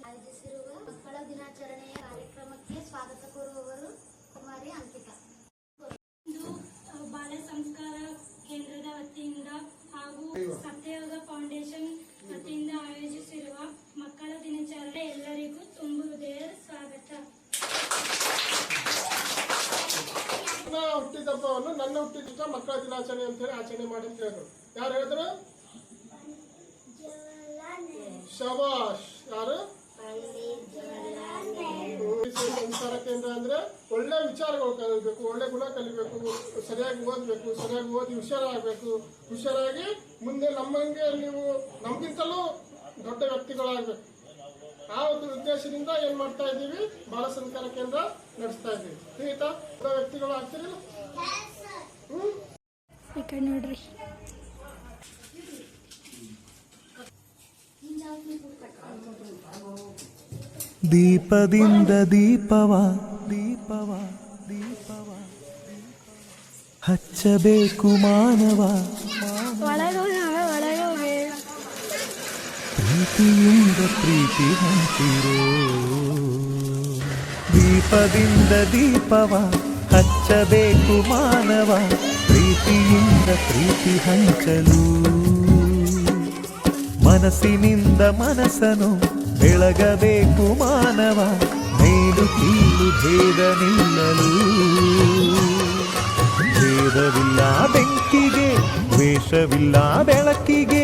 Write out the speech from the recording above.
ಆಯೋಜಿಸಿರುವ ಮಕ್ಕಳ ದಿನಾಚರಣೆಯ ಕಾರ್ಯಕ್ರಮಕ್ಕೆ ಸ್ವಾಗತ ಕೋರುವವರು ಕುಮಾರಿ ಅಂಕಿತಾ. ಇಂದು ಬಾಲ ಸಂಸ್ಕಾರ ಕೇಂದ್ರದ ವತಿಯಿಂದ ಹಾಗೂ ಸತ್ಯಯೋಗ ಫೌಂಡೇಶನ್ ವತಿಯಿಂದ ಆಯೋಜಿಸಿರುವ ಮಕ್ಕಳ ದಿನಾಚರಣೆ ಎಲ್ಲರಿಗೂ ತುಂಬು ಹೃದಯದ ಸ್ವಾಗತ. ಹುಟ್ಟಿದಬ್ಬವನ್ನು ನನ್ನ ಹುಟ್ಟಿದ ಮಕ್ಕಳ ದಿನಾಚರಣೆ ಅಂತ ಹೇಳಿ ಆಚರಣೆ ಮಾಡಿ ಅಂತ ಹೇಳಿದ್ರು. ಯಾರು ಹೇಳಿದ್ರು? ಶಬಾಷ್. ಯಾರು? ಸಂಸ್ಕಾರ ಕೇಂದ್ರ ಅಂದ್ರೆ ಒಳ್ಳೆ ವಿಚಾರಗಳು ಕಲಿಬೇಕು, ಒಳ್ಳೆ ಗುಣ ಕಲಿಬೇಕು, ಸರಿಯಾಗಿ ಓದ್ಬೇಕು, ಸರಿಯಾಗಿ ಓದಿ ಹುಷಾರಾಗಬೇಕು, ಹುಷಾರಾಗಿ ಮುಂದೆ ನಮ್ಮಂಗೆ ನೀವು ನಮ್ಗಿಂತಲೂ ದೊಡ್ಡ ವ್ಯಕ್ತಿಗಳಾಗಬೇಕು. ಆ ಒಂದು ಉದ್ದೇಶದಿಂದ ಏನ್ ಮಾಡ್ತಾ ಇದ್ದೀವಿ, ಬಾಲ ಸಂಸ್ಕಾರ ಕೇಂದ್ರ ನಡೆಸ್ತಾ ಇದ್ದೀವಿ. ತಿಳಿತಾ? ದೊಡ್ಡ ವ್ಯಕ್ತಿಗಳು ಆಗ್ತಿರಲಿಲ್ಲ. ನೋಡ್ರಿ, ದೀಪದಿಂದ ದೀಪವ ದೀಪವ ದೀಪವ ಹಚ್ಚಬೇಕು ಮಾನವ, ಪ್ರೀತಿಯಿಂದ ಪ್ರೀತಿ ಹಂಚಿರೋ. ದೀಪದಿಂದ ದೀಪವ ಹಚ್ಚಬೇಕು ಮಾನವ, ಪ್ರೀತಿಯಿಂದ ಪ್ರೀತಿ ಹಂಚಲು. ಮನಸ್ಸಿನಿಂದ ಮನಸ್ಸನು ಬೆಳಗಬೇಕು ಮಾನವ, ಮೇಲು ಕೀಳು ಭೇದ ನಿಲ್ಲಲು. ಭೇದವಿಲ್ಲ ಬೆಂಕಿಗೆ, ದ್ವೇಷವಿಲ್ಲ ಬೆಳಕಿಗೆ,